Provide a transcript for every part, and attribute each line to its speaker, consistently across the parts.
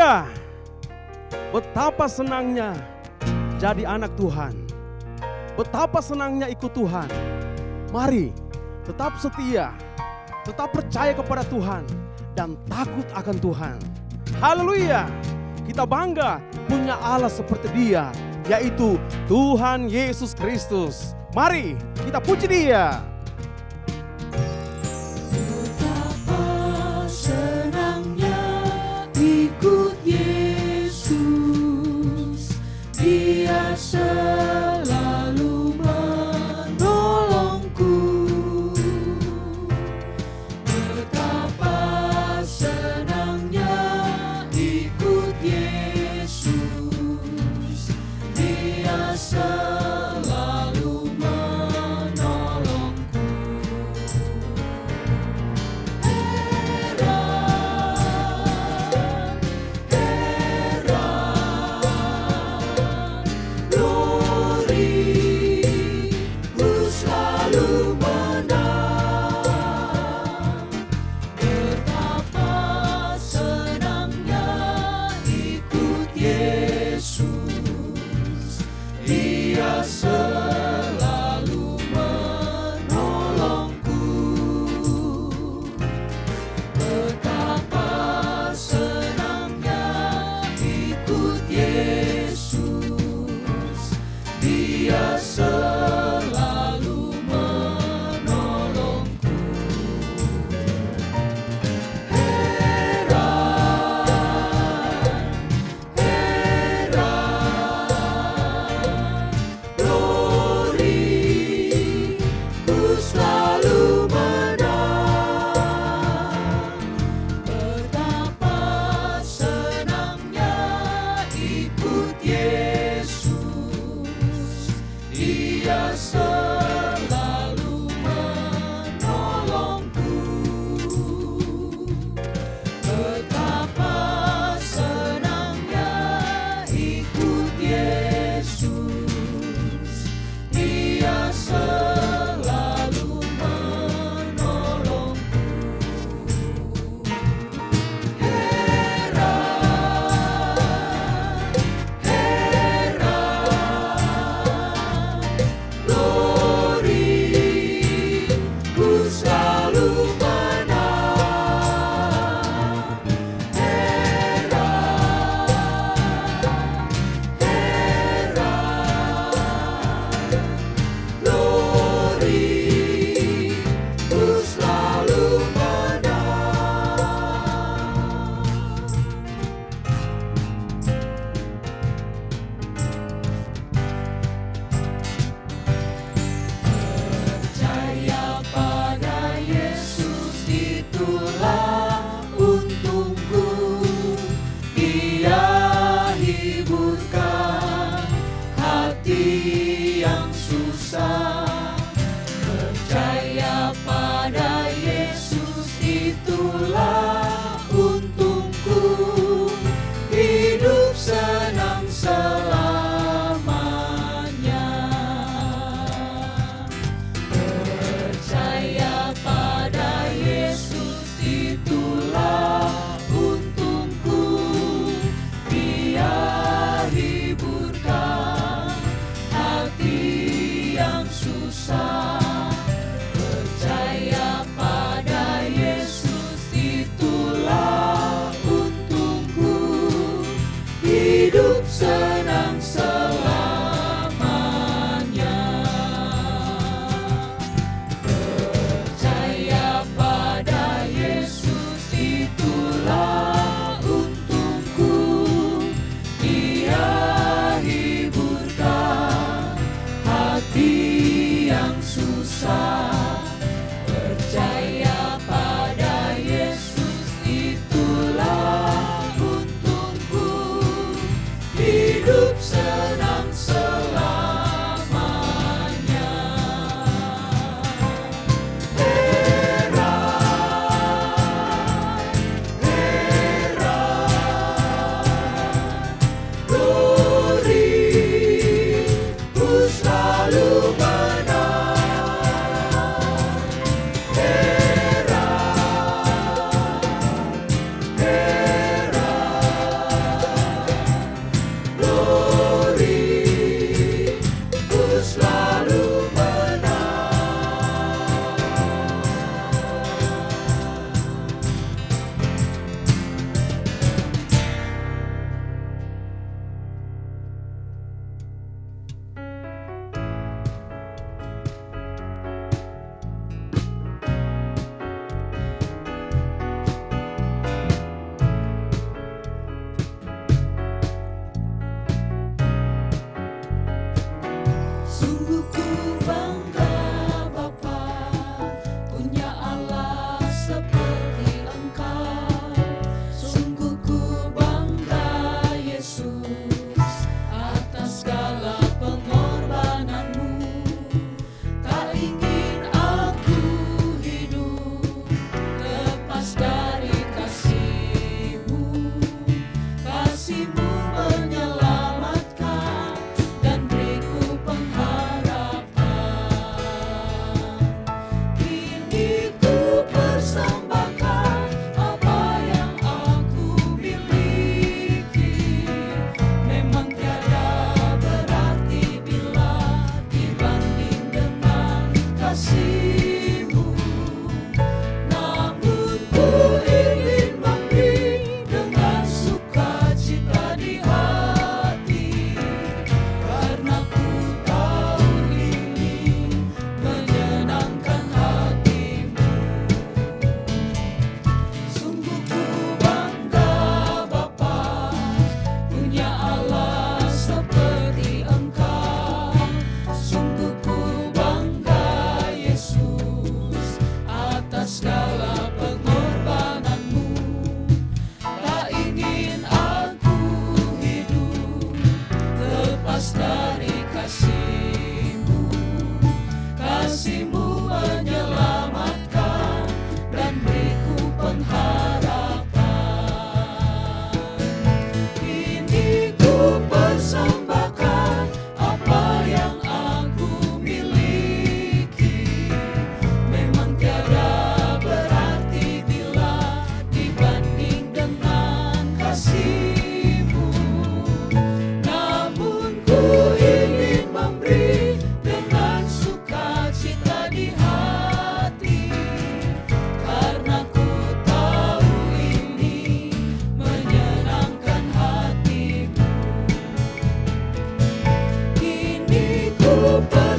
Speaker 1: Haleluya. Betapa senangnya jadi anak Tuhan. Betapa senangnya ikut Tuhan. Mari tetap setia, tetap percaya kepada Tuhan, dan takut akan Tuhan. Haleluya. Kita bangga punya Allah seperti Dia, yaitu Tuhan Yesus Kristus. Mari kita puji Dia.
Speaker 2: Betapa senangnya ikut Yesus, Dia selalu menolongku. Betapa senangnya ikut Yesus, Dia selalu menolongku. Heran, heran, luar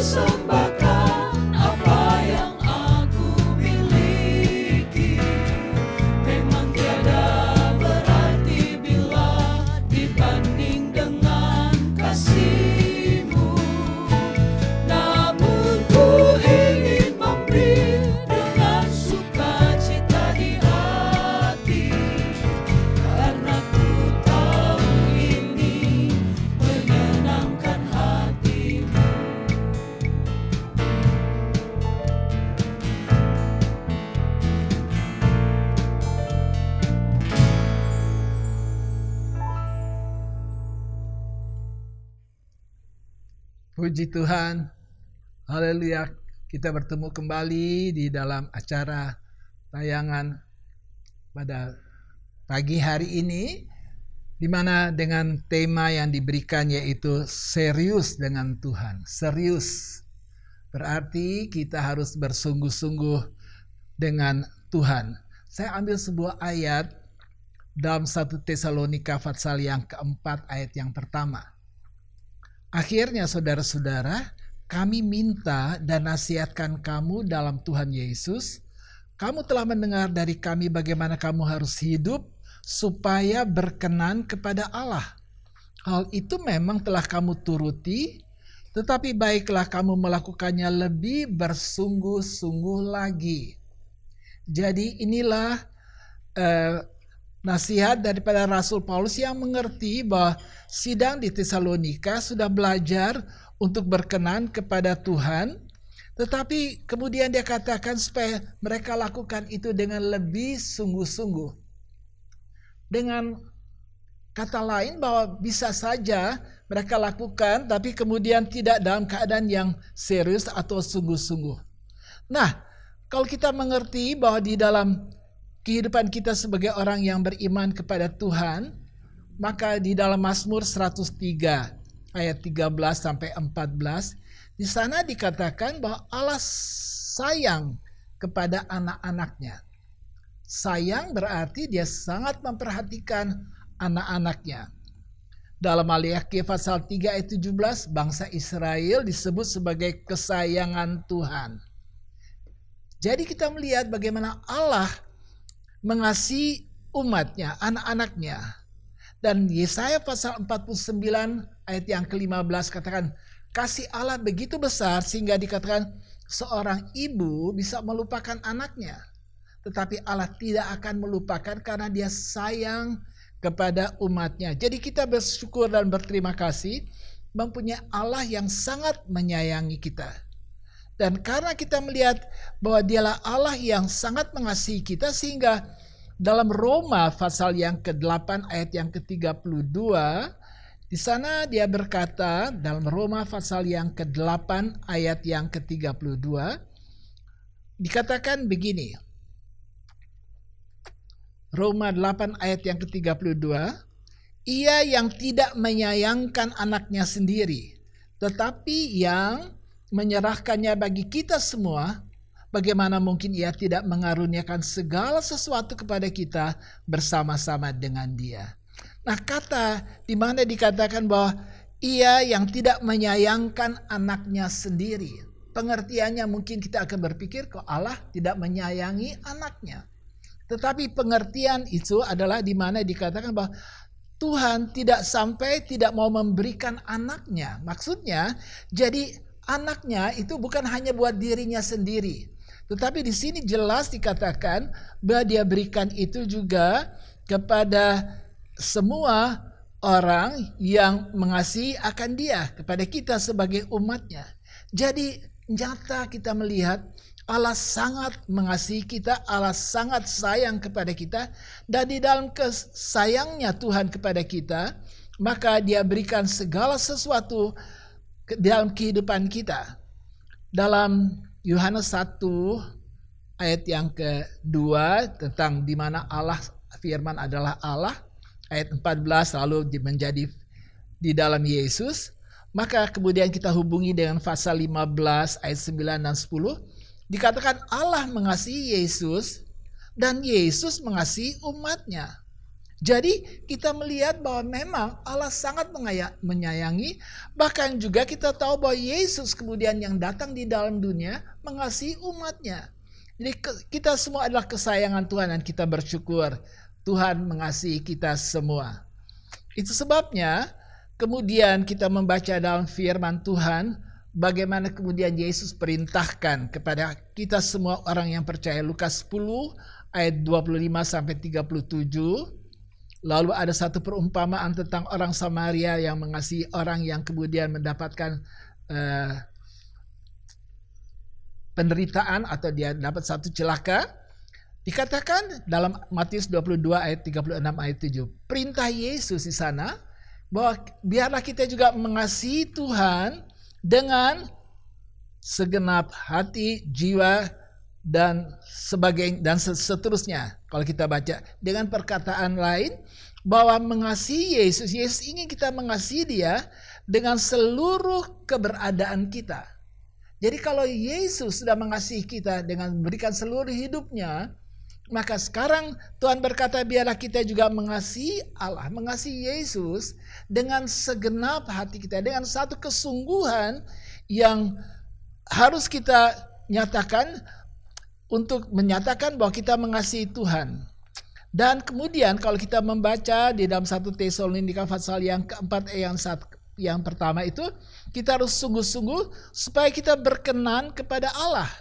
Speaker 2: persembahkan apa yang aku miliki. Memang tiada berarti bila dibanding dengan kasih-Mu. Namun ku ingin memberi dengan sukacita di hati, karena ku tahu ini menyenangkan hati-Mu.
Speaker 3: Puji Tuhan, haleluya. Kita bertemu kembali di dalam acara tayangan pada pagi hari ini, di mana dengan tema yang diberikan yaitu serius dengan Tuhan. Serius berarti kita harus bersungguh-sungguh dengan Tuhan. Saya ambil sebuah ayat dalam 1 Tesalonika pasal yang keempat ayat yang pertama. Akhirnya saudara-saudara, kami minta dan nasihatkan kamu dalam Tuhan Yesus. Kamu telah mendengar dari kami bagaimana kamu harus hidup supaya berkenan kepada Allah. Hal itu memang telah kamu turuti, tetapi baiklah kamu melakukannya lebih bersungguh-sungguh lagi. Jadi inilah nasihat daripada Rasul Paulus yang mengerti bahwa sidang di Tesalonika sudah belajar untuk berkenan kepada Tuhan, tetapi kemudian dia katakan supaya mereka lakukan itu dengan lebih sungguh-sungguh. Dengan kata lain bahwa bisa saja mereka lakukan, tapi kemudian tidak dalam keadaan yang serius atau sungguh-sungguh. Nah, kalau kita mengerti bahwa di dalam kehidupan kita sebagai orang yang beriman kepada Tuhan, maka di dalam Mazmur 103 ayat 13 sampai 14, di sana dikatakan bahwa Allah sayang kepada anak-anaknya. Sayang berarti dia sangat memperhatikan anak-anaknya. Dalam Maliaki pasal 3 ayat 17, bangsa Israel disebut sebagai kesayangan Tuhan. Jadi kita melihat bagaimana Allah mengasihi umatnya, anak-anaknya. Dan Yesaya pasal 49 ayat yang ke-15 katakan, kasih Allah begitu besar sehingga dikatakan seorang ibu bisa melupakan anaknya. Tetapi Allah tidak akan melupakan karena dia sayang kepada umatnya. Jadi kita bersyukur dan berterima kasih mempunyai Allah yang sangat menyayangi kita. Dan karena kita melihat bahwa dialah Allah yang sangat mengasihi kita, sehingga dalam Roma pasal yang ke-8 ayat yang ke-32, di sana dia berkata dalam Roma pasal yang ke-8 ayat yang ke-32, dikatakan begini. Roma 8 ayat yang ke-32, ia yang tidak menyayangkan anaknya sendiri, tetapi yang menyerahkannya bagi kita semua, bagaimana mungkin ia tidak mengaruniakan segala sesuatu kepada kita bersama-sama dengan dia. Nah, kata di mana dikatakan bahwa ia yang tidak menyayangkan anaknya sendiri. Pengertiannya mungkin kita akan berpikir kok Allah tidak menyayangi anaknya. Tetapi pengertian itu adalah di mana dikatakan bahwa Tuhan tidak sampai tidak mau memberikan anaknya. Maksudnya, jadi anaknya itu bukan hanya buat dirinya sendiri. Tetapi di sini jelas dikatakan bahwa dia berikan itu juga kepada semua orang yang mengasihi akan dia, kepada kita sebagai umatnya. Jadi nyata kita melihat Allah sangat mengasihi kita, Allah sangat sayang kepada kita, dan di dalam sayangnya Tuhan kepada kita, maka dia berikan segala sesuatu dalam kehidupan kita. Dalam Yohanes 1 ayat yang kedua tentang di mana Allah firman adalah Allah, ayat 14 lalu menjadi di dalam Yesus, maka kemudian kita hubungi dengan pasal 15 ayat 9 dan 10, dikatakan Allah mengasihi Yesus dan Yesus mengasihi umatnya. Jadi kita melihat bahwa memang Allah sangat menyayangi, bahkan juga kita tahu bahwa Yesus kemudian yang datang di dalam dunia mengasihi umatnya. Jadi kita semua adalah kesayangan Tuhan dan kita bersyukur Tuhan mengasihi kita semua. Itu sebabnya kemudian kita membaca dalam firman Tuhan bagaimana kemudian Yesus perintahkan kepada kita semua orang yang percaya. Lukas 10 ayat 25 sampai 37. Lalu ada satu perumpamaan tentang orang Samaria yang mengasihi orang yang kemudian mendapatkan penderitaan atau dia dapat satu celaka. Dikatakan dalam Matius 22 ayat 36 ayat 7. Perintah Yesus di sana bahwa biarlah kita juga mengasihi Tuhan dengan segenap hati, jiwa, dan sebagainya dan seterusnya. Kalau kita baca dengan perkataan lain bahwa mengasihi Yesus, Yesus ingin kita mengasihi Dia dengan seluruh keberadaan kita. Jadi kalau Yesus sudah mengasihi kita dengan memberikan seluruh hidupnya, maka sekarang Tuhan berkata biarlah kita juga mengasihi Allah, mengasihi Yesus dengan segenap hati kita, dengan satu kesungguhan yang harus kita nyatakan untuk menyatakan bahwa kita mengasihi Tuhan. Dan kemudian kalau kita membaca di dalam 1 Tesalonika pasal yang keempat yang pertama itu, kita harus sungguh-sungguh supaya kita berkenan kepada Allah.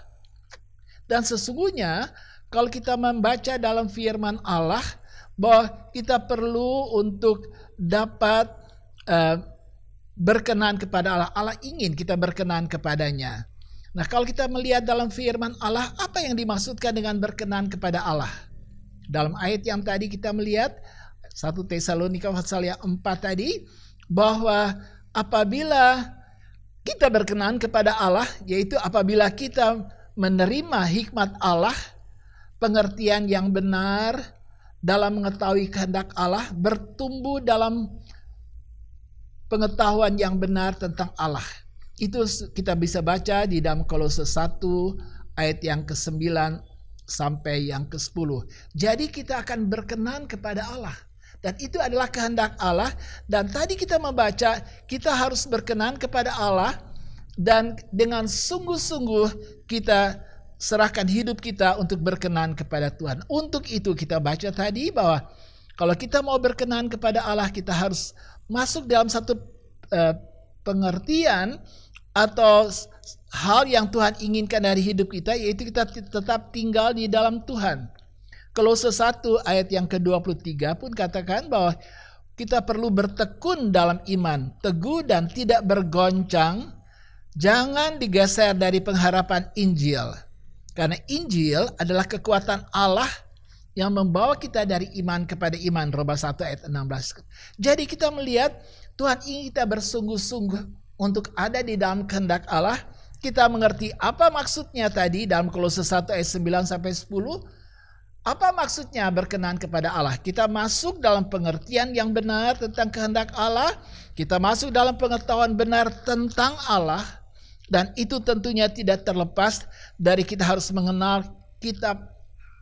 Speaker 3: Dan sesungguhnya kalau kita membaca dalam firman Allah bahwa kita perlu untuk dapat berkenan kepada Allah. Allah ingin kita berkenan kepadanya. Nah, kalau kita melihat dalam firman Allah, apa yang dimaksudkan dengan berkenan kepada Allah? Dalam ayat yang tadi kita melihat 1 Tesalonika pasal yang 4 tadi, bahwa apabila kita berkenan kepada Allah, yaitu apabila kita menerima hikmat Allah, pengertian yang benar dalam mengetahui kehendak Allah, bertumbuh dalam pengetahuan yang benar tentang Allah. Itu kita bisa baca di dalam Kolose 1 ayat yang ke-9 sampai yang ke-10. Jadi kita akan berkenan kepada Allah. Dan itu adalah kehendak Allah. Dan tadi kita membaca kita harus berkenan kepada Allah. Dan dengan sungguh-sungguh kita serahkan hidup kita untuk berkenan kepada Tuhan. Untuk itu kita baca tadi bahwa kalau kita mau berkenan kepada Allah, kita harus masuk dalam satu pengertian atau hal yang Tuhan inginkan dari hidup kita, yaitu kita tetap tinggal di dalam Tuhan. Kolose 1 ayat yang ke-23 pun katakan bahwa kita perlu bertekun dalam iman, teguh dan tidak bergoncang, jangan digeser dari pengharapan Injil. Karena Injil adalah kekuatan Allah yang membawa kita dari iman kepada iman, Roma 1 ayat 16. Jadi kita melihat Tuhan ingin kita bersungguh-sungguh untuk ada di dalam kehendak Allah. Kita mengerti apa maksudnya tadi dalam Kolose 1 ayat 9 sampai 10. Apa maksudnya berkenan kepada Allah? Kita masuk dalam pengertian yang benar tentang kehendak Allah. Kita masuk dalam pengetahuan benar tentang Allah. Dan itu tentunya tidak terlepas dari kita harus mengenal kitab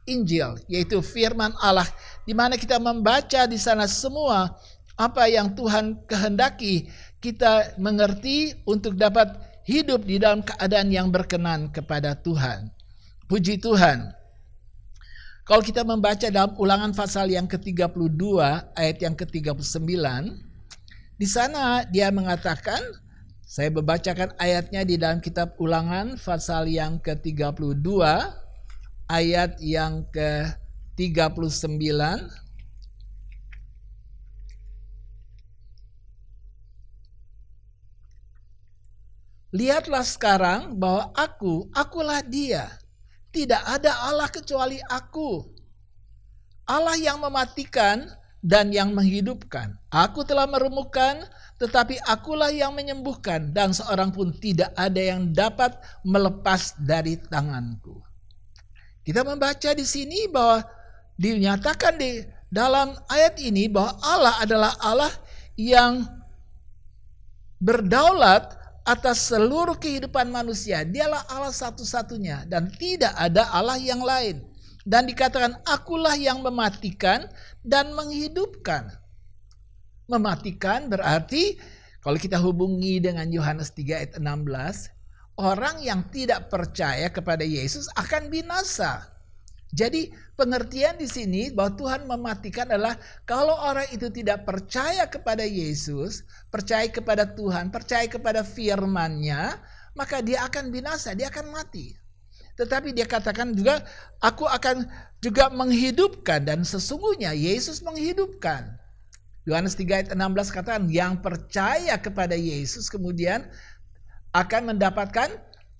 Speaker 3: Injil, yaitu firman Allah, di mana kita membaca di sana semua apa yang Tuhan kehendaki kita mengerti untuk dapat hidup di dalam keadaan yang berkenan kepada Tuhan. Puji Tuhan. Kalau kita membaca dalam Ulangan pasal yang ke-32 ayat yang ke-39, di sana dia mengatakan, saya membacakan ayatnya di dalam kitab Ulangan pasal yang ke-32 ayat yang ke-39. Lihatlah sekarang bahwa akulah Dia. Tidak ada Allah kecuali aku. Allah yang mematikan dan yang menghidupkan. Aku telah meremukkan, tetapi akulah yang menyembuhkan. Dan seorang pun tidak ada yang dapat melepas dari tanganku. Kita membaca di sini bahwa dinyatakan di dalam ayat ini bahwa Allah adalah Allah yang berdaulat atas seluruh kehidupan manusia. Dialah Allah satu-satunya dan tidak ada Allah yang lain. Dan dikatakan, akulah yang mematikan dan menghidupkan. Mematikan berarti, kalau kita hubungi dengan Yohanes 3 ayat 16, orang yang tidak percaya kepada Yesus akan binasa. Jadi pengertian di sini bahwa Tuhan mematikan adalah kalau orang itu tidak percaya kepada Yesus, percaya kepada Tuhan, percaya kepada firman-Nya, maka dia akan binasa, dia akan mati. Tetapi dia katakan juga, aku akan juga menghidupkan, dan sesungguhnya Yesus menghidupkan. Yohanes 3 ayat 16 katakan, yang percaya kepada Yesus kemudian akan mendapatkan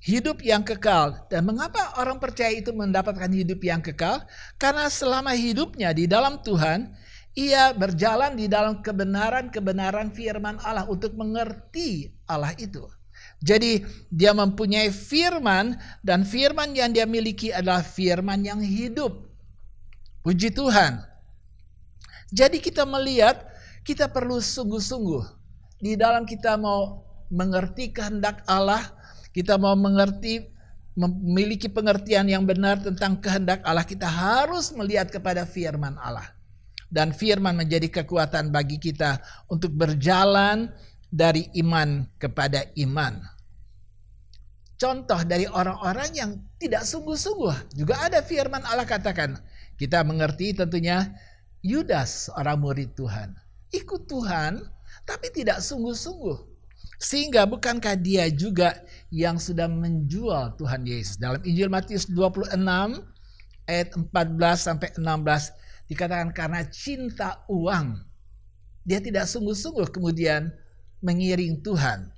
Speaker 3: hidup yang kekal. Dan mengapa orang percaya itu mendapatkan hidup yang kekal? Karena selama hidupnya di dalam Tuhan, ia berjalan di dalam kebenaran-kebenaran firman Allah untuk mengerti Allah itu. Jadi dia mempunyai firman, dan firman yang dia miliki adalah firman yang hidup. Puji Tuhan. Jadi kita melihat, kita perlu sungguh-sungguh di dalam kita mau mengerti kehendak Allah, kita mau mengerti, memiliki pengertian yang benar tentang kehendak Allah, kita harus melihat kepada firman Allah. Dan firman menjadi kekuatan bagi kita untuk berjalan dari iman kepada iman. Contoh dari orang-orang yang tidak sungguh-sungguh, juga ada firman Allah katakan. Kita mengerti tentunya Yudas, orang murid Tuhan. Ikut Tuhan, tapi tidak sungguh-sungguh. Sehingga bukankah dia juga yang sudah menjual Tuhan Yesus? Dalam Injil Matius 26 ayat 14 sampai 16 dikatakan karena cinta uang dia tidak sungguh-sungguh kemudian mengiring Tuhan.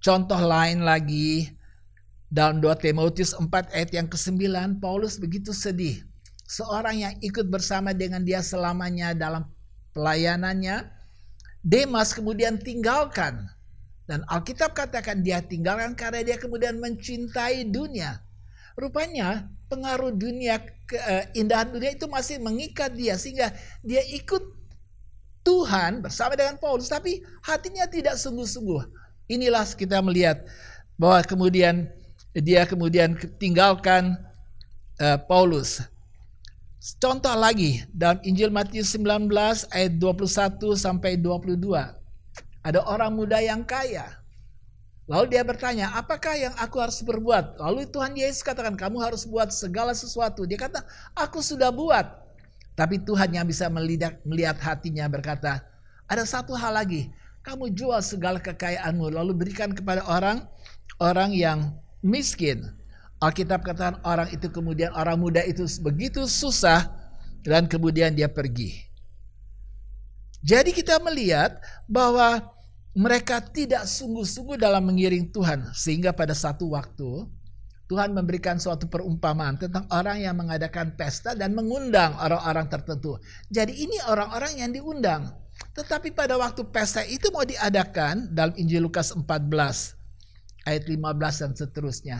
Speaker 3: Contoh lain lagi dalam 2 Timotius 4 ayat yang ke-9, Paulus begitu sedih. Seorang yang ikut bersama dengan dia selamanya dalam pelayanannya, Demas kemudian tinggalkan. Dan Alkitab katakan dia tinggalkan karena dia kemudian mencintai dunia. Rupanya pengaruh dunia, keindahan dunia itu masih mengikat dia. Sehingga dia ikut Tuhan bersama dengan Paulus. Tapi hatinya tidak sungguh-sungguh. Inilah kita melihat bahwa kemudian dia kemudian tinggalkan Paulus. Contoh lagi dalam Injil Matius 19 ayat 21 sampai 22. Ada orang muda yang kaya. Lalu dia bertanya, apakah yang aku harus berbuat? Lalu Tuhan Yesus katakan, kamu harus buat segala sesuatu. Dia kata, aku sudah buat. Tapi Tuhan yang bisa melihat hatinya berkata, ada satu hal lagi. Kamu jual segala kekayaanmu lalu berikan kepada orang yang miskin. Alkitab katakan orang itu kemudian, orang muda itu begitu susah dan kemudian dia pergi. Jadi kita melihat bahwa mereka tidak sungguh-sungguh dalam mengiring Tuhan. Sehingga pada satu waktu Tuhan memberikan suatu perumpamaan tentang orang yang mengadakan pesta dan mengundang orang-orang tertentu. Jadi ini orang-orang yang diundang. Tetapi pada waktu pesta itu mau diadakan dalam Injil Lukas 14 ayat 15 dan seterusnya.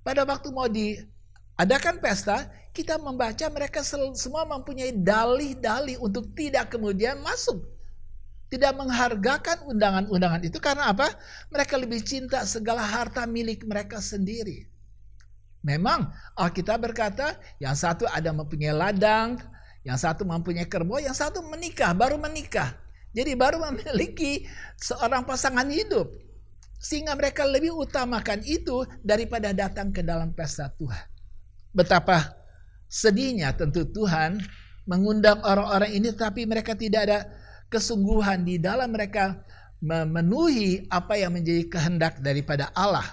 Speaker 3: Pada waktu mau diadakan pesta, kita membaca mereka semua mempunyai dalih-dalih untuk tidak kemudian masuk. Tidak menghargakan undangan-undangan itu karena apa? Mereka lebih cinta segala harta milik mereka sendiri. Memang Alkitab berkata yang satu ada mempunyai ladang, yang satu mempunyai kerbau, yang satu menikah, baru menikah. Jadi baru memiliki seorang pasangan hidup. Sehingga mereka lebih utamakan itu daripada datang ke dalam pesta Tuhan. Betapa sedihnya tentu Tuhan mengundang orang-orang ini tapi mereka tidak ada kesungguhan di dalam mereka memenuhi apa yang menjadi kehendak daripada Allah.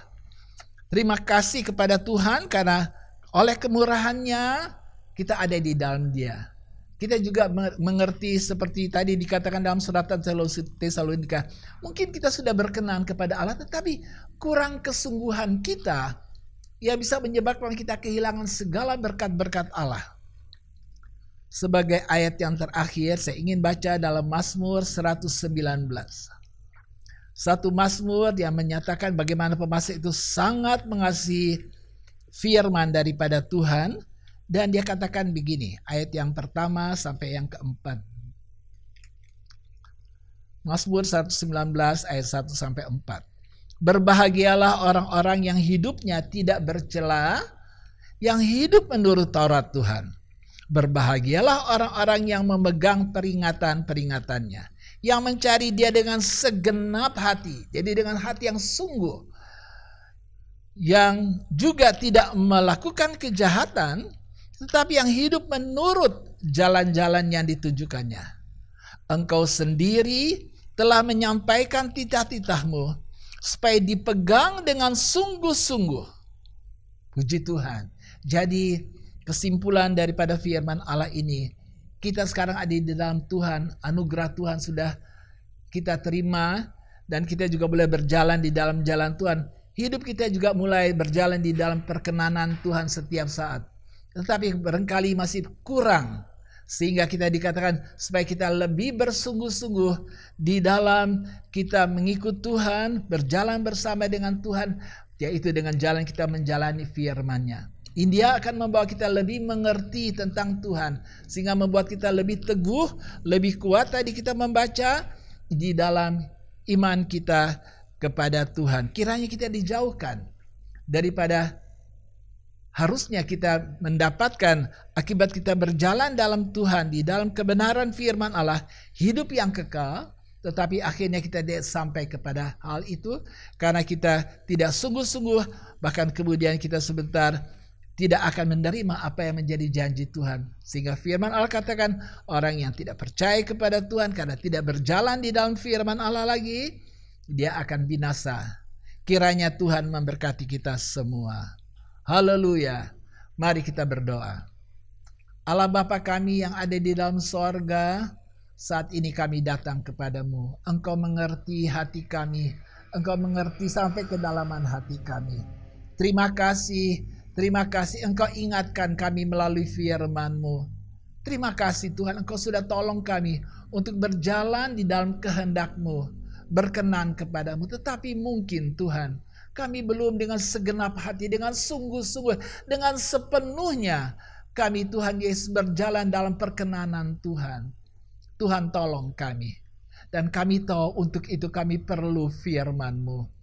Speaker 3: Terima kasih kepada Tuhan karena oleh kemurahannya kita ada di dalam Dia. Kita juga mengerti seperti tadi dikatakan dalam surat Tesalonika. Mungkin kita sudah berkenan kepada Allah tetapi kurang kesungguhan kita yang bisa menyebabkan kita kehilangan segala berkat-berkat Allah. Sebagai ayat yang terakhir saya ingin baca dalam Mazmur 119. Satu Mazmur yang menyatakan bagaimana pemasmur itu sangat mengasihi firman daripada Tuhan. Dan dia katakan begini, ayat yang pertama sampai yang keempat. Mazmur 119 ayat 1 sampai 4. Berbahagialah orang-orang yang hidupnya tidak bercela yang hidup menurut Taurat Tuhan. Berbahagialah orang-orang yang memegang peringatan-peringatannya, yang mencari Dia dengan segenap hati, jadi dengan hati yang sungguh, yang juga tidak melakukan kejahatan, tetapi yang hidup menurut jalan-jalan yang ditujukannya. Engkau sendiri telah menyampaikan titah-titahmu supaya dipegang dengan sungguh-sungguh. Puji Tuhan. Jadi kesimpulan daripada firman Allah ini, kita sekarang ada di dalam Tuhan, anugerah Tuhan sudah kita terima, dan kita juga boleh berjalan di dalam jalan Tuhan. Hidup kita juga mulai berjalan di dalam perkenanan Tuhan setiap saat. Tetapi barangkali masih kurang, sehingga kita dikatakan supaya kita lebih bersungguh-sungguh di dalam kita mengikut Tuhan, berjalan bersama dengan Tuhan, yaitu dengan jalan kita menjalani firman-Nya. Dia akan membawa kita lebih mengerti tentang Tuhan, sehingga membuat kita lebih teguh, lebih kuat. Tadi kita membaca di dalam iman kita kepada Tuhan. Kiranya kita dijauhkan daripada harusnya kita mendapatkan akibat kita berjalan dalam Tuhan, di dalam kebenaran firman Allah, hidup yang kekal, tetapi akhirnya kita tidak sampai kepada hal itu karena kita tidak sungguh-sungguh, bahkan kemudian kita sebentar tidak akan menerima apa yang menjadi janji Tuhan. Sehingga firman Allah katakan, orang yang tidak percaya kepada Tuhan karena tidak berjalan di dalam firman Allah lagi, dia akan binasa. Kiranya Tuhan memberkati kita semua. Haleluya. Mari kita berdoa. Allah Bapa kami yang ada di dalam sorga, saat ini kami datang kepadamu. Engkau mengerti hati kami. Engkau mengerti sampai kedalaman hati kami. Terima kasih Engkau ingatkan kami melalui firman-Mu. Terima kasih Tuhan, Engkau sudah tolong kami untuk berjalan di dalam kehendak-Mu, berkenan kepadamu. Tetapi mungkin Tuhan, kami belum dengan segenap hati, dengan sungguh-sungguh, dengan sepenuhnya kami Tuhan Yesus berjalan dalam perkenanan Tuhan. Tuhan tolong kami. Dan kami tahu untuk itu kami perlu firman-Mu.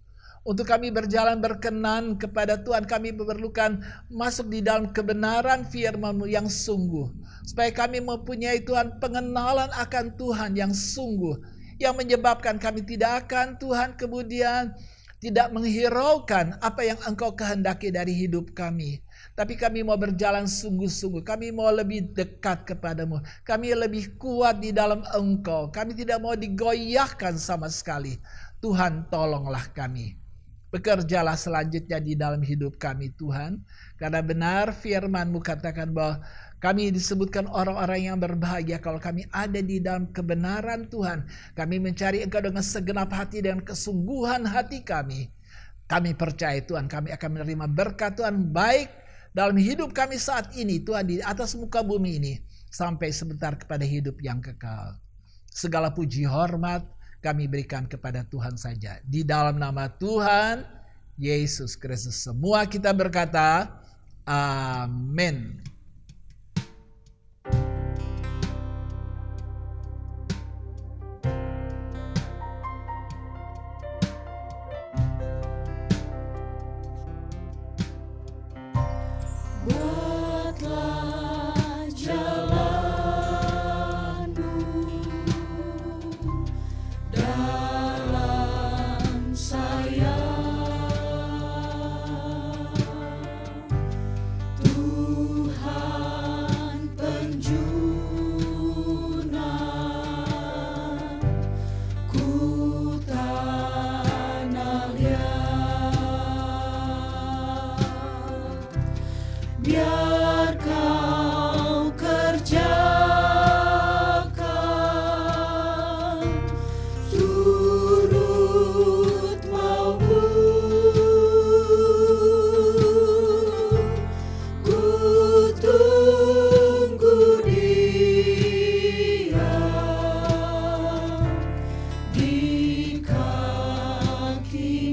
Speaker 3: Untuk kami berjalan berkenan kepada Tuhan, kami memerlukan masuk di dalam kebenaran firman-Mu yang sungguh. Supaya kami mempunyai Tuhan pengenalan akan Tuhan yang sungguh. Yang menyebabkan kami tidak akan Tuhan kemudian tidak menghiraukan apa yang Engkau kehendaki dari hidup kami. Tapi kami mau berjalan sungguh-sungguh. Kami mau lebih dekat kepadamu. Kami lebih kuat di dalam Engkau. Kami tidak mau digoyahkan sama sekali. Tuhan tolonglah kami. Bekerjalah selanjutnya di dalam hidup kami Tuhan. Karena benar firman-Mu katakan bahwa kami disebutkan orang-orang yang berbahagia kalau kami ada di dalam kebenaran Tuhan. Kami mencari Engkau dengan segenap hati dan kesungguhan hati kami. Kami percaya Tuhan, kami akan menerima berkat Tuhan baik dalam hidup kami saat ini Tuhan, di atas muka bumi ini, sampai sebentar kepada hidup yang kekal. Segala puji hormat kami berikan kepada Tuhan saja. Di dalam nama Tuhan Yesus Kristus semua kita berkata, amin.
Speaker 2: Buatlah jalanmu dalam saya, Tuhan penjuna ku tanah liat. Biar kau kerjakan turut maumu, ku tunggu Dia di kaki